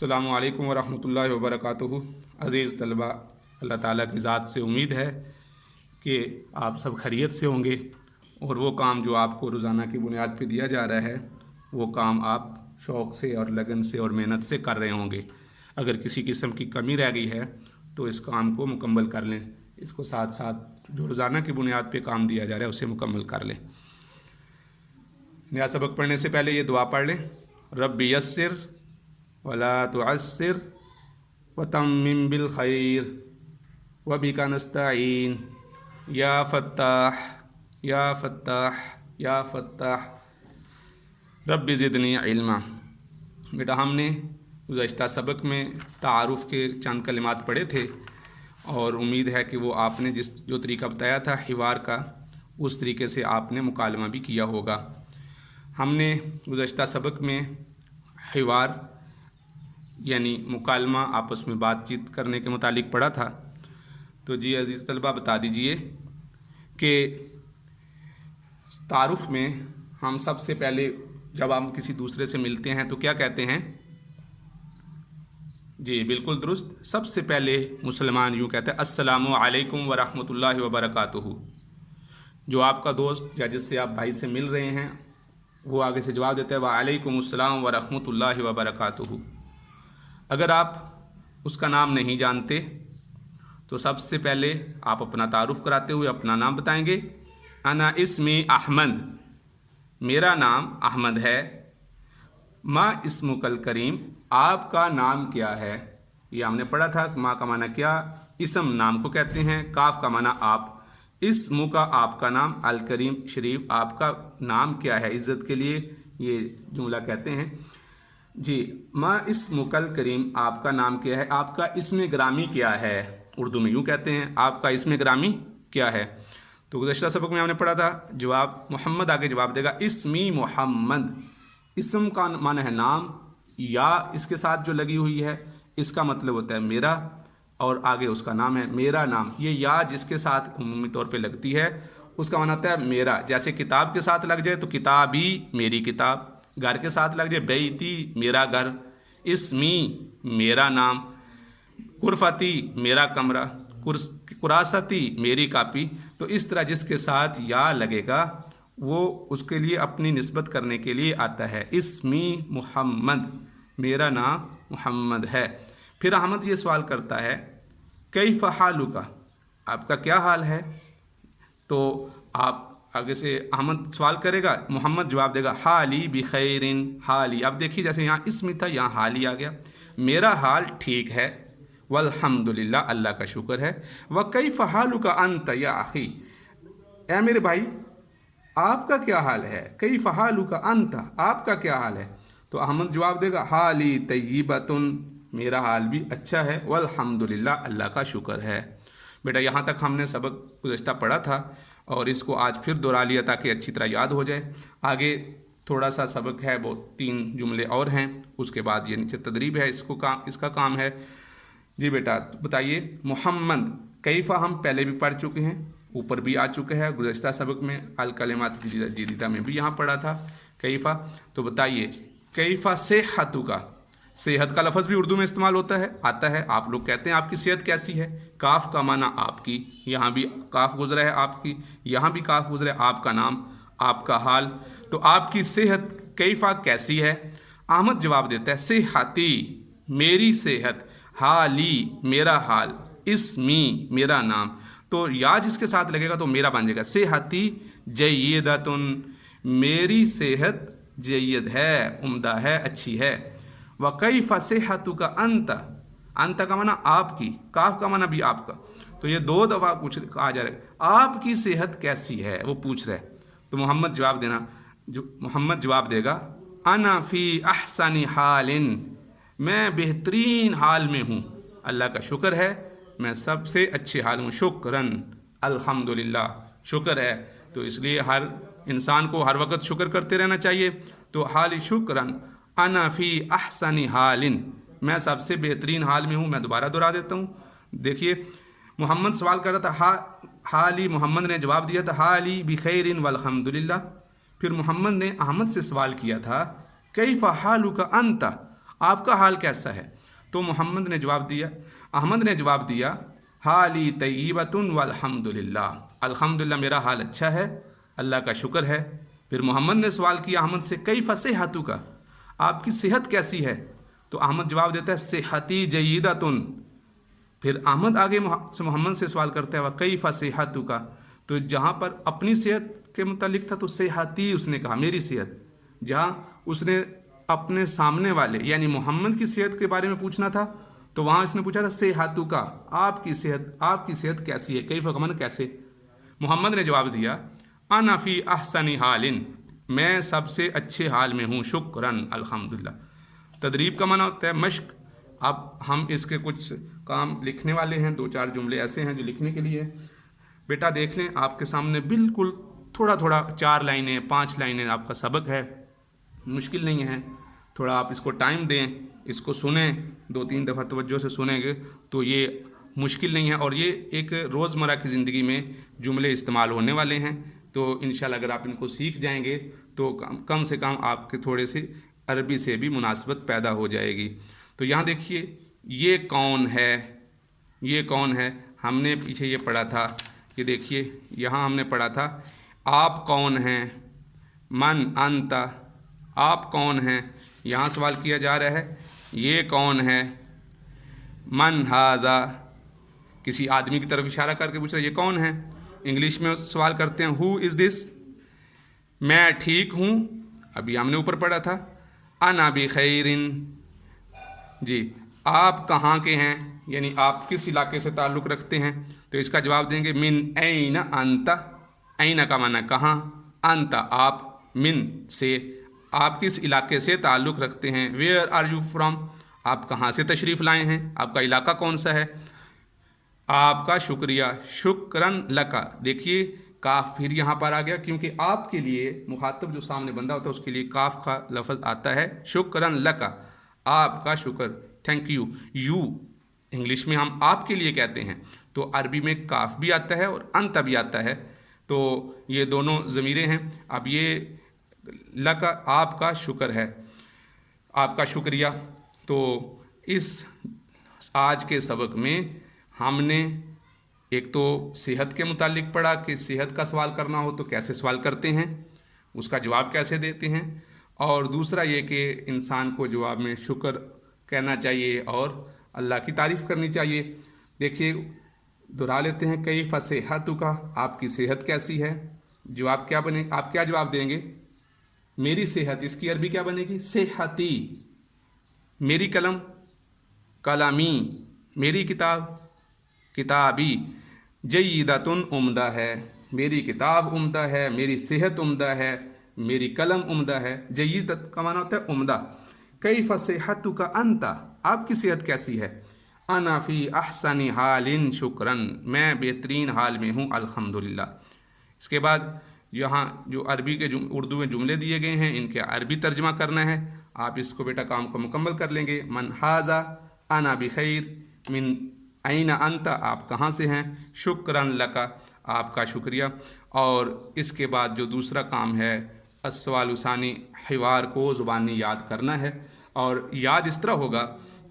السلام علیکم ورحمۃ اللہ وبرکاتہ۔ عزیز طلبہ، اللہ تعالیٰ کی ذات سے امید ہے کہ آپ سب خیریت سے ہوں گے اور وہ کام جو آپ کو روزانہ کی بنیاد پہ دیا جا رہا ہے وہ کام آپ شوق سے اور لگن سے اور محنت سے کر رہے ہوں گے۔ اگر کسی قسم کی کمی رہ گئی ہے تو اس کام کو مکمل کر لیں، اس کو ساتھ ساتھ جو روزانہ کی بنیاد پہ کام دیا جا رہا ہے اسے مکمل کر لیں۔ نیا سبق پڑھنے سے پہلے یہ دعا پڑھ لیں، رب یسر ولا تعسر وتمم بالخیر وبک نستعین یا فتاح یا فتاح یا فتاح رب زدنی علما۔ بیٹا، ہم نے گزشتہ سبق میں تعارف کے چند کلمات پڑھے تھے اور امید ہے کہ وہ آپ نے جو طریقہ بتایا تھا حوار کا، اس طریقے سے آپ نے مکالمہ بھی کیا ہوگا۔ ہم نے گزشتہ سبق میں حوار یعنی مکالمہ، آپس میں بات چیت کرنے کے متعلق پڑھا تھا۔ تو جی عزیز طلبہ، بتا دیجئے کہ تعارف میں ہم سب سے پہلے جب ہم کسی دوسرے سے ملتے ہیں تو کیا کہتے ہیں؟ جی بالکل درست، سب سے پہلے مسلمان یوں کہتے ہیں السلام علیکم ورحمۃ اللہ وبرکاتہ۔ جو آپ کا دوست یا جس سے آپ بھائی سے مل رہے ہیں وہ آگے سے جواب دیتا ہے وعلیکم السلام ورحمۃ اللہ وبرکاتہ۔ اگر آپ اس کا نام نہیں جانتے تو سب سے پہلے آپ اپنا تعارف کراتے ہوئے اپنا نام بتائیں گے۔ انا اسمی احمد، میرا نام احمد ہے۔ ما اسمک الکریم، آپ کا نام کیا ہے؟ یہ ہم نے پڑھا تھا کہ ما کا معنی کیا، اسم نام کو کہتے ہیں، کاف کا معنی آپ، اسم کا آپ کا نام، الکریم شریف آپ کا نام کیا ہے، عزت کے لیے یہ جملہ کہتے ہیں۔ جی ما اسمک الکریم، آپ کا نام کیا ہے، آپ کا اسم گرامی کیا ہے، اردو میں یوں کہتے ہیں آپ کا اسم گرامی کیا ہے۔ تو گزشتہ سبق میں ہم نے پڑھا تھا جواب محمد آگے جواب دے گا اسمی محمد، اسم کا معنی ہے نام، یا اس کے ساتھ جو لگی ہوئی ہے اس کا مطلب ہوتا ہے میرا، اور آگے اس کا نام ہے میرا نام۔ یہ یا جس کے ساتھ عمومی طور پہ لگتی ہے اس کا معنی ہوتا ہے میرا، جیسے کتاب کے ساتھ لگ جائے تو کتابی میری کتاب، گھر کے ساتھ لگ جائے بیتی میرا گھر، اسمی میرا نام، غرفتی میرا کمرہ، کراستی میری کاپی۔ تو اس طرح جس کے ساتھ یا لگے گا وہ اس کے لیے اپنی نسبت کرنے کے لیے آتا ہے اسمی محمد، میرا نام محمد ہے۔ پھر احمد یہ سوال کرتا ہے کیف حالک، آپ کا کیا حال ہے؟ تو آپ آگے سے احمد سوال کرے گا، محمد جواب دے گا حالی بخیر، حالی، اب دیکھیے جیسے یہاں اسم تھا یہاں حالی آ گیا، میرا حال ٹھیک ہے، والحمدللہ اللہ کا شکر ہے، وکیف حالک انت یا اخی، اے میرے بھائی آپ کا کیا حال ہے، کیف حالک انت، آپ کا کیا حال ہے؟ تو احمد جواب دے گا حالی طیبۃ، میرا حال بھی اچھا ہے، والحمدللہ اللہ کا شکر ہے۔ بیٹا یہاں تک ہم نے سبق گزشتہ پڑھا تھا اور اس کو آج پھر دہرا لیا تاکہ اچھی طرح یاد ہو جائے۔ آگے تھوڑا سا سبق ہے، وہ 3 جملے اور ہیں، اس کے بعد یہ نیچے تدریب ہے، اس کا کام ہے۔ جی بیٹا بتائیے، محمد کیفہ ہم پہلے بھی پڑھ چکے ہیں، اوپر بھی آ چکے ہیں، گزشتہ سبق میں الکلمات جدیدہ میں بھی یہاں پڑھا تھا کیفہ۔ تو بتائیے کیفہ صحتک، صحت کا لفظ بھی اردو میں استعمال آتا ہے، آپ لوگ کہتے ہیں آپ کی صحت کیسی ہے، کاف کا معنی آپ کی، یہاں بھی کاف گزرا ہے آپ کی، یہاں بھی کاف گزرا ہے، آپ کا نام، آپ کا حال، تو آپ کی صحت کیفہ کیسی ہے؟ احمد جواب دیتا ہے صحتی میری صحت، حالی میرا حال، اسمی میرا نام، تو یا جس کے ساتھ لگے گا تو میرا بن جائے گا، صحتی جیدتن، میری صحت جید ہے، عمدہ ہے، اچھی ہے۔ وکیف صحتک انت، انت کا معنی آپ کی، کاف کا معنی بھی آپ کا، تو یہ 2 دفعہ کہا جا رہا ہے آپ کی صحت کیسی ہے، وہ پوچھ رہے، تو محمد جواب دے گا انا فی احسن حال، میں بہترین حال میں ہوں، اللہ کا شکر ہے میں سب سے اچھے حال ہوں، شکرن، الحمدللہ، شکر ہے، تو اس لیے ہر انسان کو ہر وقت شکر کرتے رہنا چاہیے۔ تو حالی شکرن انا فی احسن حال، میں سب سے بہترین حال میں ہوں۔ میں دوبارہ دہرا دیتا ہوں، دیکھیے محمد سوال کر رہا تھا حالی، محمد نے جواب دیا تھا حالی بخیر والحمدللہ، پھر محمد نے احمد سے سوال کیا تھا کیف حالک انت، आपका हाल कैसा है? तो मोहम्मद ने जवाब दिया, अहमद ने जवाब दिया, हाली तय्यबतुन वल्हम्दुलिल्लाह, अल्हम्दुलिल्लाह मेरा हाल अच्छा है, अल्लाह का शुक्र है। फिर मोहम्मद ने सवाल किया अहमद से, कैफ़ सिहतुका, आपकी सेहत कैसी है? तो अहमद जवाब देता है, सेहती जय्यदतुन। फिर अहमद आगे मोहम्मद से सवाल करता है, वह कैफ़ सिहतुका, तो जहाँ पर अपनी सेहत के मुतालिक था तो सेहती उसने कहा, मेरी सेहत। जहाँ उसने अपने सामने वाले यानी मोहम्मद की सेहत के बारे में पूछना था तो वहाँ इसने पूछा था सेहतुका, आपकी सेहत कैसी है? कैफ़ का माने कैसे। मोहम्मद ने जवाब दिया, अना फी अहसनी हालिन, मैं सबसे अच्छे हाल में हूँ, शुक्रन अल्हम्दुलिल्लाह। तदरीब का माना होता है मश्क। अब हम इसके कुछ काम लिखने वाले हैं, 2-4 जुमले ऐसे हैं जो लिखने के लिए। बेटा देख लें, आपके सामने बिल्कुल थोड़ा थोड़ा 4 लाइनें 5 लाइनें आपका सबक है, मुश्किल नहीं है। थोड़ा आप इसको टाइम दें, इसको सुने, 2-3 दफ़ा तवज्जो से सुनेंगे तो ये मुश्किल नहीं है। और ये एक रोज़मर्रा की ज़िंदगी में जुमले इस्तेमाल होने वाले हैं, तो इंशाल्लाह अगर आप इनको सीख जाएंगे तो कम से कम आपके थोड़े से अरबी से भी मुनासबत पैदा हो जाएगी। तो यहाँ देखिए, ये कौन है, ये कौन है, हमने पीछे ये पढ़ा था, ये देखिए यहाँ हमने पढ़ा था आप कौन हैं, मन अंता, आप कौन हैं। यहाँ सवाल किया जा रहा है ये कौन है, मन हाजा, किसी आदमी की तरफ इशारा करके पूछ रहा है ये कौन है। इंग्लिश में सवाल करते हैं हु इज़ दिस, मैं ठीक हूँ, अभी हमने ऊपर पढ़ा था। अना बि खैरिन, जी आप कहाँ के हैं, यानी आप किस इलाके से ताल्लुक़ रखते हैं। तो इसका जवाब देंगे मिन ऐना अंता, ऐना का माना कहाँ, अंता आप, मिन से, आप किस इलाके से ताल्लुक़ रखते हैं। वेयर आर यू फ्रॉम, आप कहाँ से तशरीफ़ लाए हैं, आपका इलाका कौन सा है। आपका शुक्रिया, शुक्रन लका, देखिए काफ फिर यहाँ पर आ गया क्योंकि आपके लिए मुखातब जो सामने बंदा होता है उसके लिए काफ का लफ्ज़ आता है, शुक्रन लका, आपका शुक्र, थैंक यू। यू इंग्लिश में हम आपके लिए कहते हैं, तो अरबी में काफ भी आता है और अंत भी आता है, तो ये दोनों ज़मीरें हैं। अब ये लका आपका शुक्र है, आपका शुक्रिया। तो इस आज के सबक में हमने एक तो सेहत के मुतालिक पढ़ा कि सेहत का सवाल करना हो तो कैसे सवाल करते हैं, उसका जवाब कैसे देते हैं, और दूसरा ये कि इंसान को जवाब में शुक्र कहना चाहिए और अल्लाह की तारीफ़ करनी चाहिए। देखिए दोहरा लेते हैं, कैफ़ सेहतुका, आपकी सेहत कैसी है। जवाब क्या बने, आप क्या जवाब देंगे, मेरी सेहत, इसकी अरबी क्या बनेगी, सेहती। मेरी कलम, कलामी, मेरी किताब, किताबी। जय्यदतुन, उम्दा है, मेरी किताब उम्दा है, मेरी सेहत उम्दा है, मेरी कलम उम्दा है। जय्यदत का माना होता है उम्दा। कैफ़ सेहतुका अंता, आपकी सेहत कैसी है। अना फी अहसनी हालिन शुक्रन, मैं बेहतरीन हाल में हूँ अल्हम्दुलिल्लाह। इसके बाद यहाँ जो अरबी के उर्दू में जुमले दिए गए हैं इनके अरबी तर्जमा करना है। आप इसको बेटा काम को मुकम्मल कर लेंगे। मन हाजा, अना बिखैर, मिन ऐना अंता, आप कहाँ से हैं, शुक्रन लका, आपका शुक्रिया। और इसके बाद जो दूसरा काम है अस्सवाल सानी, हिवार को ज़ुबानी याद करना है। और याद इस तरह होगा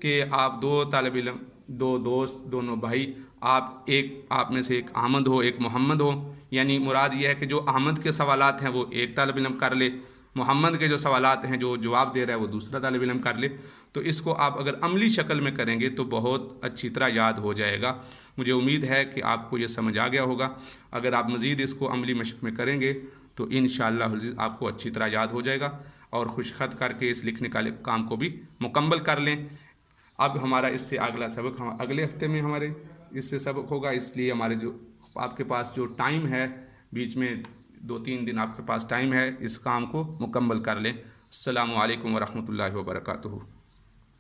कि आप 2 तालिब इल्म, 2 दोस्त, दोनों भाई, आप में से एक अहमद हो एक मोहम्मद हो, यानी मुराद ये है कि जो अहमद के सवालात हैं वो एक तालिब इल्म कर ले, मोहम्मद के जो सवालात हैं जो जवाब दे रहा है वो दूसरा तालिब इल्म कर ले। तो इसको आप अगर अमली शक्ल में करेंगे तो बहुत अच्छी तरह याद हो जाएगा। मुझे उम्मीद है कि आपको ये समझ आ गया होगा। अगर आप मज़ीद इसको अमली मशक़ में करेंगे तो इंशाअल्लाह आपको अच्छी तरह याद हो जाएगा और खुशखत करके इस लिखने का काम को भी मुकम्मल कर लें। अब हमारा इससे अगला सबक हम अगले हफ्ते में हमारे इससे सबक होगा, इसलिए हमारे जो आपके पास जो टाइम है, बीच में 2-3 दिन आपके पास टाइम है, इस काम को मुकम्मल कर लें। अस्सलामु अलैकुम वरहमतुल्लाहि वबरकातुहू।